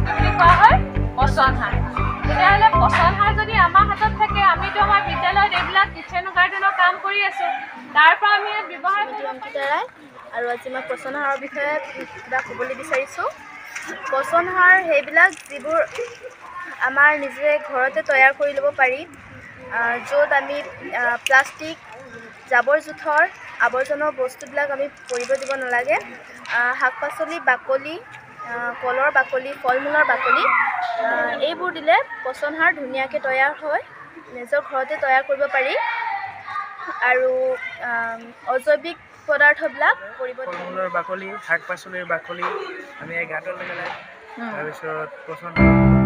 কি বুলি কোৱা হয় পচন সাৰ তেতিয়াহ'লে পচন সাৰ যদি আমাৰ হাতত থাকে আমিতো আমাৰ বিদ্যালয়ত এইবিলাক কিচেন গাৰ্ডেনৰ কাম কৰি আছোঁ তাৰ পৰা আমি ইয়াত ব্যৱহাৰ দ্বাৰাই আৰু আজি মই পচন সাৰৰ বিষয়ে কিবা ক'বলৈ বিচাৰিছোঁ পচন সাৰ সেইবিলাক যিবোৰ আমাৰ নিজে ঘৰতে তৈয়াৰ কৰি ল'ব পাৰি য'ত আমি প্লাষ্টিক জাবৰ জোথৰ আৱৰ্জনা বস্তুবিলাক আমি পৰিব দিব নালাগে শাক পাচলি বাকলি কলৰ বাকলি ফল মূলৰ বাকলি এইবোৰ দিলে পচন সাৰ ধুনীয়াকৈ তৈয়াৰ হয় নিজৰ ঘৰতে তৈয়াৰ কৰিব পাৰি আৰু অজৈৱিক পদাৰ্থবিলাক পৰিব ফল মূলৰ বাকলি শাক পাচলিৰ বাকলি আমি গাঁতত পেলাই তাৰপিছত পচন